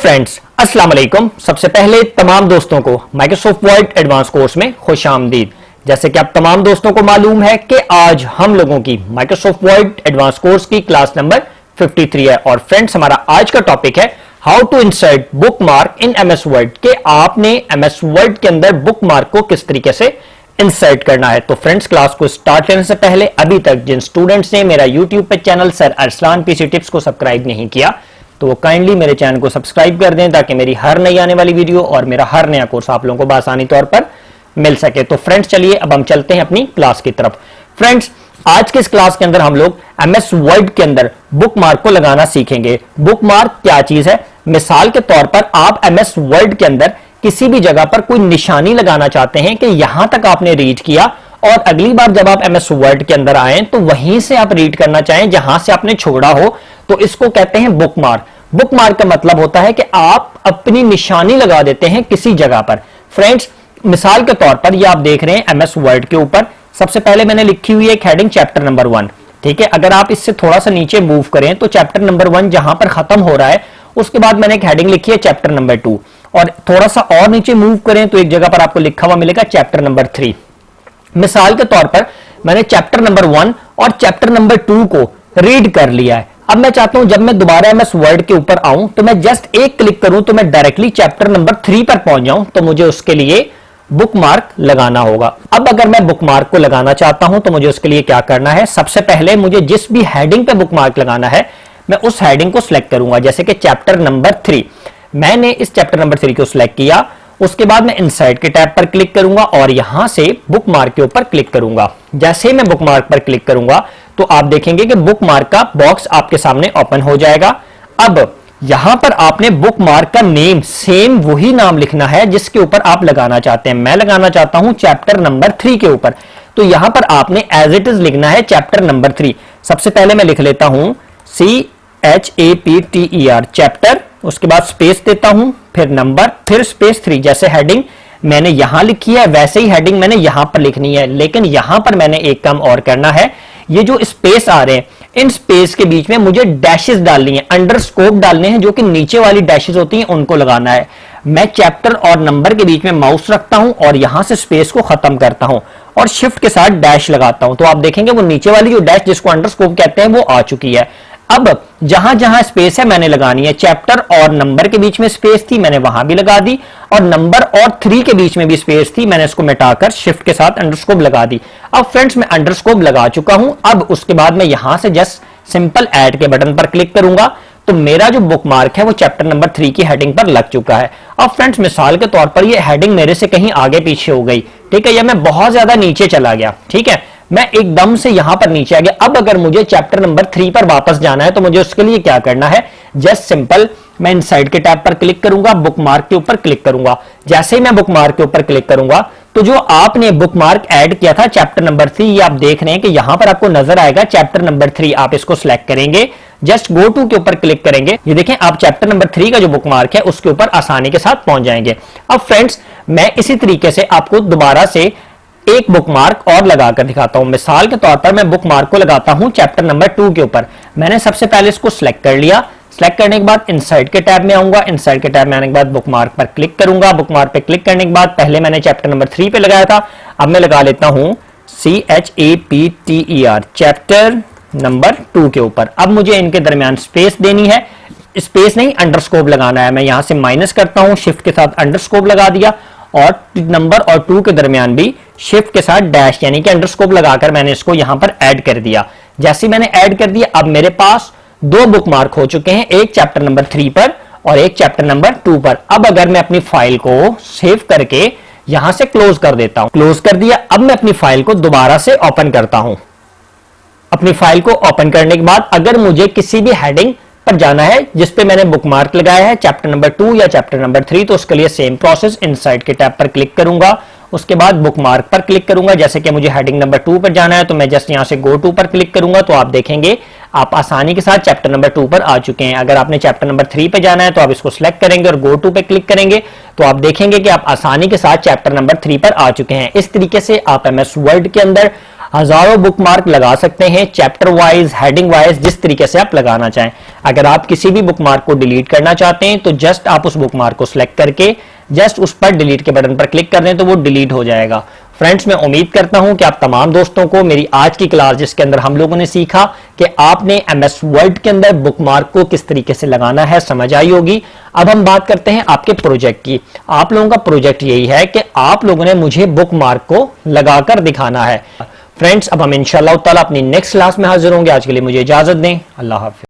Friends, अस्सलाम वालेकुम। सबसे पहले तमाम दोस्तों को माइक्रोसॉफ्ट वर्ड एडवांस कोर्स में खुशामदीद। जैसे कि आप तमाम दोस्तों को मालूम है कि आज हम लोगों की माइक्रोसॉफ्ट वर्ड एडवांस कोर्स की क्लास नंबर 53 है। और फ्रेंड्स, हमारा आज का टॉपिक है how to insert bookmark in MS Word, के आपने एमएस वर्ड के अंदर बुकमार्क को किस तरीके से इंसर्ट करना है। तो फ्रेंड्स, क्लास को स्टार्ट करने से पहले अभी तक जिन स्टूडेंट्स ने मेरा यूट्यूब पे channel sir Arsalan PC tips को सब्सक्राइब नहीं किया तो वो काइंडली मेरे चैनल को सब्सक्राइब कर दें ताकि मेरी हर नई आने वाली वीडियो और मेरा हर नया कोर्स आप लोगों को आसानी तौर पर मिल सके। तो फ्रेंड्स, चलिए अब हम चलते हैं अपनी क्लास की तरफ। फ्रेंड्स, आज के इस क्लास के अंदर हम लोग एमएस वर्ड के अंदर बुकमार्क को लगाना सीखेंगे। बुकमार्क क्या चीज है? मिसाल के तौर पर आप एमएस वर्ड के अंदर किसी भी जगह पर कोई निशानी लगाना चाहते हैं कि यहां तक आपने रीड किया और अगली बार जब आप एमएस वर्ड के अंदर आए तो वहीं से आप रीड करना चाहें जहां से आपने छोड़ा हो, तो इसको कहते हैं बुकमार्क। बुकमार्क का मतलब होता है कि आप अपनी निशानी लगा देते हैं किसी जगह पर। फ्रेंड्स, मिसाल के तौर पर ये आप देख रहे हैं एमएस वर्ड के ऊपर सबसे पहले मैंने लिखी हुई एक हेडिंग चैप्टर नंबर 1। ठीक है, अगर आप इससे थोड़ा सा नीचे मूव करें तो चैप्टर नंबर 1 जहां पर खत्म हो रहा है उसके बाद मैंने एक हेडिंग लिखी है चैप्टर नंबर 2, और थोड़ा सा और नीचे मूव करें तो एक जगह पर आपको लिखा हुआ मिलेगा चैप्टर नंबर 3। मिसाल के तौर पर मैंने चैप्टर नंबर 1 और चैप्टर नंबर 2 को रीड कर लिया है। अब मैं चाहता हूं जब मैं दोबारा एमएस वर्ड के ऊपर आऊं तो मैं जस्ट एक क्लिक करूं तो मैं डायरेक्टली चैप्टर नंबर 3 पर पहुंच जाऊं, तो मुझे उसके लिए बुकमार्क लगाना होगा। अब अगर मैं बुकमार्क को लगाना चाहता हूं तो मुझे उसके लिए क्या करना है? सबसे पहले मुझे जिस भी हेडिंग पे बुकमार्क लगाना है मैं उस हेडिंग को सिलेक्ट करूंगा। जैसे कि चैप्टर नंबर 3, मैंने इस चैप्टर नंबर 3 को सिलेक्ट किया। उसके बाद मैं इनसाइड के टैब पर क्लिक करूंगा और यहां से बुकमार्क के ऊपर क्लिक करूंगा। जैसे ही मैं बुकमार्क पर क्लिक करूंगा तो आप देखेंगे कि बुकमार्क का बॉक्स आपके सामने ओपन हो जाएगा। अब यहां पर आपने बुकमार्क का नेम सेम वही नाम लिखना है जिसके ऊपर आप लगाना चाहते हैं। मैं लगाना चाहता हूं चैप्टर नंबर 3 के ऊपर, तो यहां पर आपने एज इट इज लिखना है चैप्टर नंबर 3। सबसे पहले मैं लिख लेता हूं CHAPTER चैप्टर, उसके बाद स्पेस देता हूं, फिर नंबर, फिर स्पेस 3। जैसे हेडिंग मैंने यहां लिखी है वैसे ही हेडिंग मैंने यहां पर लिखनी है, लेकिन यहां पर मैंने एक काम और करना है। ये जो स्पेस आ रहे हैं इन स्पेस के बीच में मुझे डैशेस डालनी है, अंडरस्कोप डालने हैं, जो कि नीचे वाली डैशेस होती हैं उनको लगाना है। मैं चैप्टर और नंबर के बीच में माउस रखता हूं और यहां से स्पेस को खत्म करता हूं और शिफ्ट के साथ डैश लगाता हूं, तो आप देखेंगे वो नीचे वाली जो डैश जिसको अंडरस्कोप कहते हैं वो आ चुकी है। अब जहां जहां स्पेस है मैंने लगानी है। चैप्टर और नंबर के बीच में स्पेस थी, मैंने वहां भी लगा दी, और नंबर और 3 के बीच में भी स्पेस थी, मैंने इसको मिटाकर शिफ्ट के साथ अंडरस्कोप लगा दी। अब फ्रेंड्स, मैं अंडरस्कोप लगा चुका हूं। अब उसके बाद मैं यहां से जस्ट सिंपल ऐड के बटन पर क्लिक करूंगा तो मेरा जो बुकमार्क है वो चैप्टर नंबर 3 की हेडिंग पर लग चुका है। अब फ्रेंड्स, मिसाल के तौर पर ये हेडिंग मेरे से कहीं आगे पीछे हो गई, ठीक है, या मैं बहुत ज्यादा नीचे चला गया, ठीक है, मैं एकदम से यहां पर नीचे आ गया। अब अगर मुझे चैप्टर नंबर 3 पर वापस जाना है तो मुझे उसके लिए क्या करना है? जस्ट सिंपल मैं इनसाइड के टैब पर क्लिक करूंगा, बुकमार्क के ऊपर क्लिक करूंगा। जैसे ही मैं बुकमार्क के ऊपर क्लिक करूंगा तो जो आपने बुकमार्क ऐड किया था चैप्टर नंबर 3, ये आप देख रहे हैं कि यहां पर आपको नजर आएगा चैप्टर नंबर 3। आप इसको सिलेक्ट करेंगे, जस्ट गो टू के ऊपर क्लिक करेंगे, ये देखें आप चैप्टर नंबर 3 का जो बुकमार्क है उसके ऊपर आसानी के साथ पहुंच जाएंगे। अब फ्रेंड्स, मैं इसी तरीके से आपको दोबारा से एक बुकमार्क और लगाकर दिखाता हूं। मिसाल के तौर पर मैं बुकमार्क को लगाता हूं चैप्टर नंबर 2 के ऊपर। मैंने सबसे पहले इसको सिलेक्ट कर लिया। सिलेक्ट करने के बाद इनसाइड के टैब में आऊंगा। इनसाइड के टैब में आने के बाद बुकमार्क पर क्लिक करूंगा। बुकमार्क पे क्लिक करने के बाद पहले मैंने चैप्टर नंबर 3 पे लगाया था, अब मैं लगा लेता हूं CHAPTER चैप्टर नंबर 2 के ऊपर। अब मुझे इनके दरमियान स्पेस देनी है, स्पेस नहीं अंडरस्कोप लगाना है। मैं यहां से माइनस करता हूं, शिफ्ट के साथ अंडरस्कोप लगा दिया, और नंबर और 2 के दरमियान भी शिफ्ट के साथ डैश यानी कि अंडरस्कोप लगाकर मैंने इसको यहां पर ऐड कर दिया। जैसे मैंने ऐड कर दिया, अब मेरे पास 2 बुकमार्क हो चुके हैं, एक चैप्टर नंबर 3 पर और एक चैप्टर नंबर 2 पर। अब अगर मैं अपनी फाइल को सेव करके यहां से क्लोज कर देता हूं, क्लोज कर दिया। अब मैं अपनी फाइल को दोबारा से ओपन करता हूं। अपनी फाइल को ओपन करने के बाद अगर मुझे किसी भी हेडिंग पर जाना है जिस पे मैंने बुकमार्क लगाया है चैप्टर नंबर 2 या चैप्टर नंबर 3, तो उसके लिए सेम प्रोसेस, इनसाइड के टैब पर क्लिक करूंगा, उसके बाद बुकमार्क पर क्लिक करूंगा। जैसे कि मुझे हेडिंग नंबर 2 पर जाना है तो मैं जस्ट यहां से गो टू पर क्लिक करूंगा, तो आप देखेंगे आप आसानी के साथ चैप्टर नंबर 2 पर आ चुके हैं। अगर आपने चैप्टर नंबर 3 पे जाना है तो आप इसको सिलेक्ट करेंगे और गो टू पे क्लिक करेंगे, तो आप देखेंगे कि आप आसानी के साथ चैप्टर नंबर 3 पर आ चुके हैं। इस तरीके से आप एमएस वर्ड के अंदर हजारों बुकमार्क लगा सकते हैं, चैप्टर वाइज, हेडिंग वाइज, जिस तरीके से आप लगाना चाहें। अगर आप किसी भी बुकमार्क को डिलीट करना चाहते हैं तो जस्ट आप उस बुकमार्क को सिलेक्ट करके जस्ट उस पर डिलीट के बटन पर क्लिक कर दें तो वो डिलीट हो जाएगा। फ्रेंड्स, मैं उम्मीद करता हूं कि आप तमाम दोस्तों को मेरी आज की क्लास, जिसके अंदर हम लोगों ने सीखा कि आपने एमएस वर्ड के अंदर बुकमार्क को किस तरीके से लगाना है, समझ आई होगी। अब हम बात करते हैं आपके प्रोजेक्ट की। आप लोगों का प्रोजेक्ट यही है कि आप लोगों ने मुझे बुकमार्क को लगाकर दिखाना है। फ्रेंड्स, अब हम इंशाअल्लाह ताला अपनी नेक्स्ट क्लास में हाजिर होंगे। आज के लिए मुझे इजाजत दें। अल्लाह हाफिज।